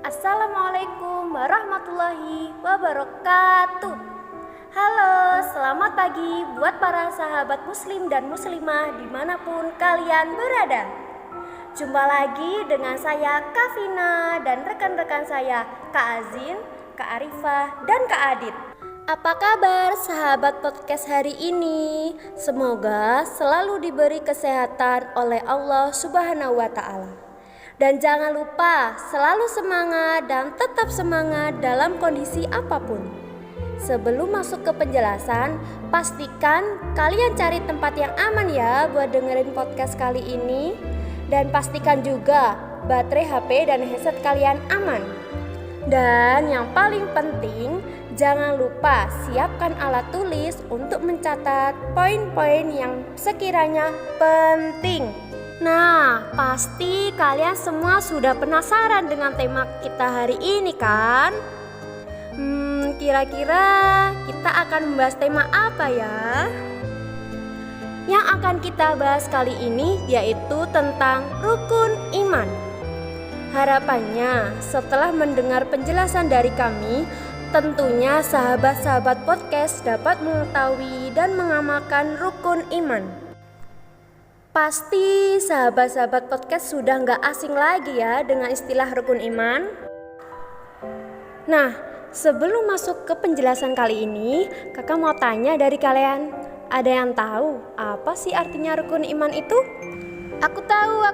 Assalamualaikum warahmatullahi wabarakatuh. Halo, selamat pagi buat para sahabat muslim dan muslimah dimanapun kalian berada. Jumpa lagi dengan saya Kak Vina dan rekan-rekan saya Kak Azin, Kak Arifah, dan Kak Adit. Apa kabar sahabat podcast hari ini? Semoga selalu diberi kesehatan oleh Allah Subhanahu wa Ta'ala. Dan jangan lupa selalu semangat dan tetap semangat dalam kondisi apapun. Sebelum masuk ke penjelasan, pastikan kalian cari tempat yang aman ya buat dengerin podcast kali ini. Dan pastikan juga baterai HP dan headset kalian aman. Dan yang paling penting, jangan lupa siapkan alat tulis untuk mencatat poin-poin yang sekiranya penting. Nah, pasti kalian semua sudah penasaran dengan tema kita hari ini kan? Kira-kira kita akan membahas tema apa ya? Yang akan kita bahas kali ini yaitu tentang rukun iman. Harapannya setelah mendengar penjelasan dari kami, tentunya sahabat-sahabat podcast dapat mengetahui dan mengamalkan rukun iman. Pasti sahabat-sahabat podcast sudah nggak asing lagi ya dengan istilah rukun iman. Nah, sebelum masuk ke penjelasan kali ini, kakak mau tanya dari kalian, ada yang tahu apa sih artinya rukun iman itu? Aku tahu.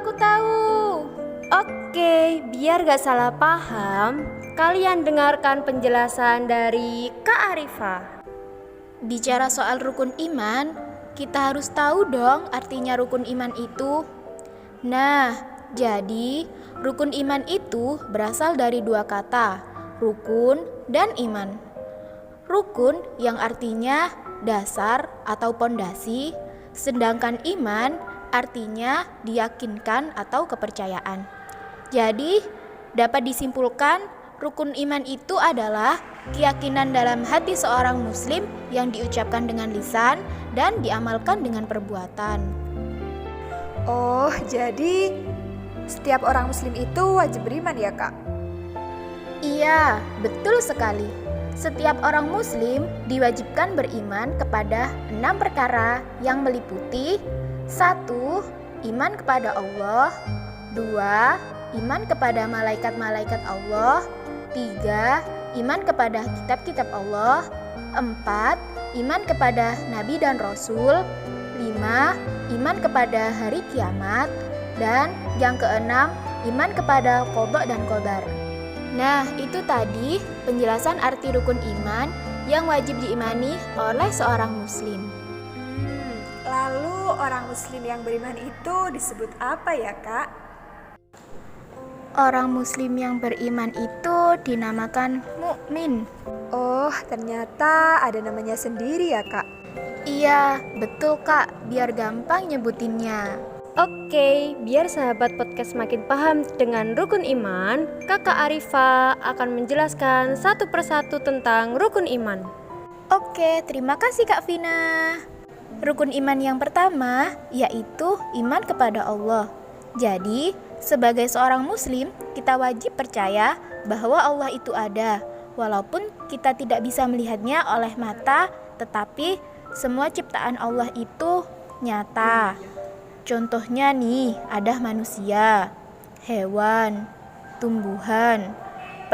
Oke, biar gak salah paham, kalian dengarkan penjelasan dari Kak Arifah. Bicara soal rukun iman, kita harus tahu dong artinya rukun iman itu. Nah, jadi rukun iman itu berasal dari dua kata, rukun dan iman. Rukun yang artinya dasar atau pondasi, sedangkan iman artinya diyakinkan atau kepercayaan. Jadi, dapat disimpulkan rukun iman itu adalah keyakinan dalam hati seorang muslim yang diucapkan dengan lisan dan diamalkan dengan perbuatan. Oh, jadi setiap orang muslim itu wajib beriman ya, Kak? Iya, betul sekali. Setiap orang muslim diwajibkan beriman kepada 6 perkara yang meliputi 1. Iman kepada Allah. 2. Iman kepada malaikat-malaikat Allah. 3. Iman kepada kitab-kitab Allah. 4. Iman kepada nabi dan rasul. 5. Iman kepada hari kiamat. Dan yang keenam, iman kepada qada dan qadar. Nah, itu tadi penjelasan arti rukun iman yang wajib diimani oleh seorang muslim. Lalu orang muslim yang beriman itu disebut apa ya, Kak? Orang muslim yang beriman itu dinamakan mukmin. Oh, ternyata ada namanya sendiri ya, Kak? Iya, betul Kak, biar gampang nyebutinnya. Oke, biar sahabat podcast makin paham dengan rukun iman, Kakak Arifah akan menjelaskan satu persatu tentang rukun iman. Oke, terima kasih Kak Vina. Rukun iman yang pertama yaitu iman kepada Allah. Jadi, sebagai seorang muslim, kita wajib percaya bahwa Allah itu ada. Walaupun kita tidak bisa melihatnya oleh mata, tetapi semua ciptaan Allah itu nyata. Contohnya nih, ada manusia, hewan, tumbuhan,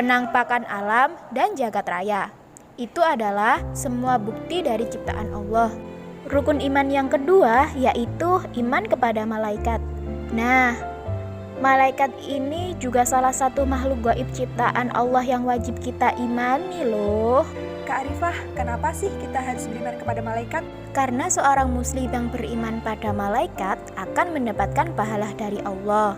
penampakan alam, dan jagat raya. Itu adalah semua bukti dari ciptaan Allah. Rukun iman yang kedua yaitu iman kepada malaikat. Nah, malaikat ini juga salah satu makhluk gaib ciptaan Allah yang wajib kita imani loh. Kak Arifah, kenapa sih kita harus beriman kepada malaikat? Karena seorang muslim yang beriman pada malaikat akan mendapatkan pahala dari Allah.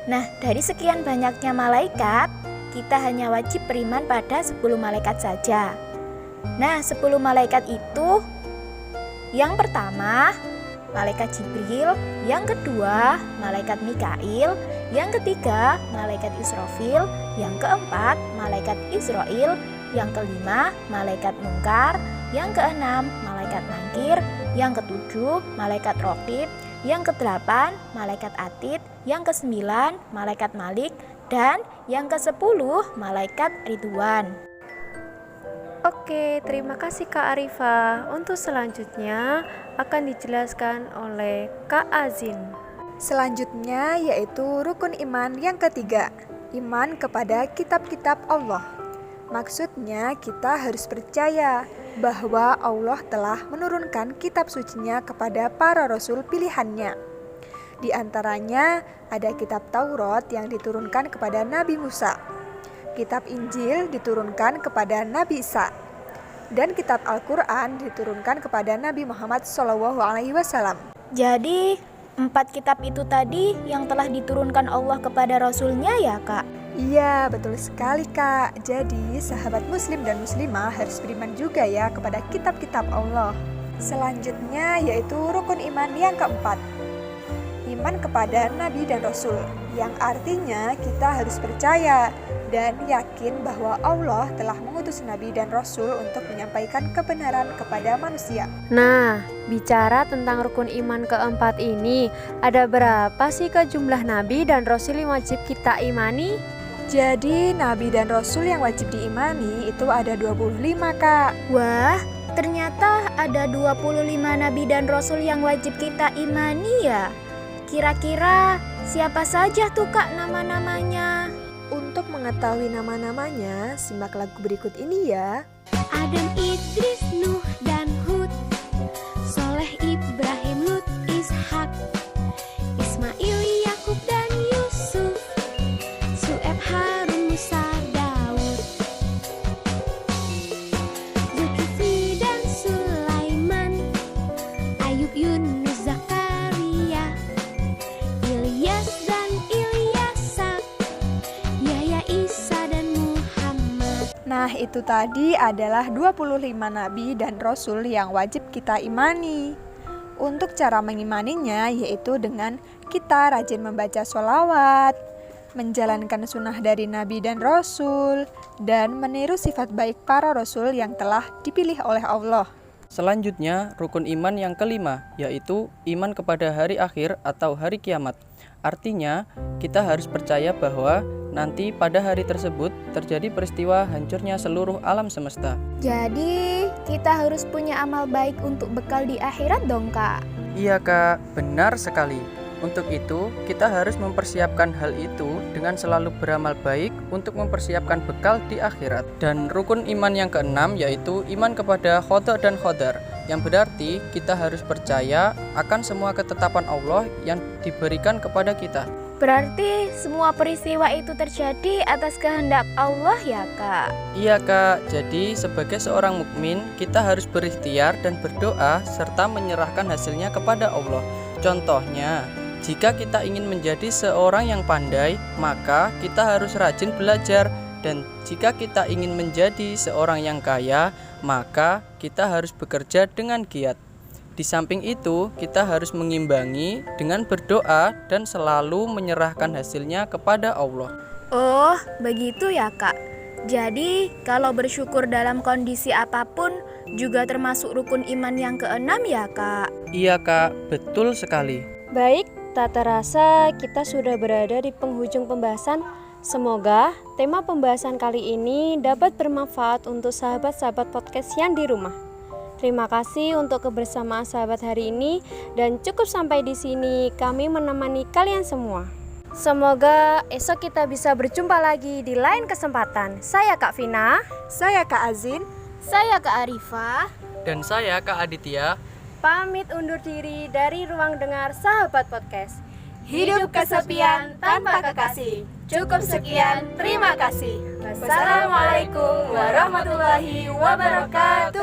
Nah, dari sekian banyaknya malaikat, kita hanya wajib beriman pada 10 malaikat saja. Nah, 10 malaikat itu, yang pertama, malaikat Jibril, yang kedua, malaikat Mikail, yang ketiga, malaikat Israfil, yang keempat, malaikat Israel, yang kelima, malaikat Munkar, yang keenam, malaikat Nangkir, yang ketujuh, malaikat Raqib, yang kedelapan, malaikat Atid, yang kesembilan, malaikat Malik, Dan yang ke-10, malaikat Ridwan. Oke, terima kasih Kak Arifah. Untuk selanjutnya akan dijelaskan oleh Kak Azin. Selanjutnya yaitu rukun iman yang ketiga, iman kepada kitab-kitab Allah. Maksudnya kita harus percaya bahwa Allah telah menurunkan kitab sucinya kepada para rasul pilihannya. Di antaranya ada kitab Taurat yang diturunkan kepada Nabi Musa, kitab Injil diturunkan kepada Nabi Isa, dan kitab Al-Quran diturunkan kepada Nabi Muhammad SAW. Jadi 4 kitab itu tadi yang telah diturunkan Allah kepada Rasulnya ya Kak? Iya, betul sekali Kak. Jadi sahabat muslim dan muslimah harus beriman juga ya kepada kitab-kitab Allah. Selanjutnya yaitu rukun iman yang keempat, iman kepada Nabi dan Rasul, yang artinya kita harus percaya dan yakin bahwa Allah telah mengutus Nabi dan Rasul untuk menyampaikan kebenaran kepada manusia. Nah, bicara tentang rukun iman keempat ini, ada berapa sih jumlah Nabi dan Rasul yang wajib kita imani? Jadi Nabi dan Rasul yang wajib diimani itu ada 25 Kak. Wah, ternyata ada 25 Nabi dan Rasul yang wajib kita imani ya. Kira-kira siapa saja tuh Kak nama-namanya? Untuk mengetahui nama-namanya, simak lagu berikut ini ya. Adam, Idris, Nuh, dan Hud, Soleh, Ibrahim, Lut, Ishak, Ismail, Yakub, dan Yusuf, Su'eb, Harun, Musa, Daud, Zulkifli, dan Sulaiman, Ayub, Yunus, Zakaria, Ilyas, dan Ilyasa, Yahya, Isa, dan Muhammad. Nah, itu tadi adalah 25 Nabi dan Rasul yang wajib kita imani. Untuk cara mengimaninya yaitu dengan kita rajin membaca sholawat, menjalankan sunnah dari Nabi dan Rasul, dan meniru sifat baik para Rasul yang telah dipilih oleh Allah. Selanjutnya, rukun iman yang kelima, yaitu iman kepada hari akhir atau hari kiamat. Artinya, kita harus percaya bahwa nanti pada hari tersebut terjadi peristiwa hancurnya seluruh alam semesta. Jadi, kita harus punya amal baik untuk bekal di akhirat dong Kak? Iya Kak, benar sekali. Untuk itu, kita harus mempersiapkan hal itu dengan selalu beramal baik untuk mempersiapkan bekal di akhirat. Dan rukun iman yang keenam yaitu iman kepada qada dan qadar, yang berarti kita harus percaya akan semua ketetapan Allah yang diberikan kepada kita. Berarti semua peristiwa itu terjadi atas kehendak Allah ya Kak? Iya Kak, jadi sebagai seorang mukmin kita harus berikhtiar dan berdoa serta menyerahkan hasilnya kepada Allah. Contohnya, jika kita ingin menjadi seorang yang pandai, maka kita harus rajin belajar. Dan jika kita ingin menjadi seorang yang kaya, maka kita harus bekerja dengan giat. Di samping itu, kita harus mengimbangi dengan berdoa dan selalu menyerahkan hasilnya kepada Allah. Oh, begitu ya Kak. Jadi, kalau bersyukur dalam kondisi apapun juga termasuk rukun iman yang keenam ya Kak? Iya Kak, betul sekali. Baik, tak terasa kita sudah berada di penghujung pembahasan. Semoga tema pembahasan kali ini dapat bermanfaat untuk sahabat-sahabat podcast yang di rumah. Terima kasih untuk kebersamaan sahabat hari ini dan cukup sampai di sini kami menemani kalian semua. Semoga esok kita bisa berjumpa lagi di lain kesempatan. Saya Kak Vina, Saya Kak Azin. Saya Kak Arifah. Dan saya Kak Aditya. pamit undur diri dari ruang dengar sahabat podcast. Hidup kesepian tanpa kekasih. Cukup sekian, terima kasih. Wassalamualaikum warahmatullahi wabarakatuh.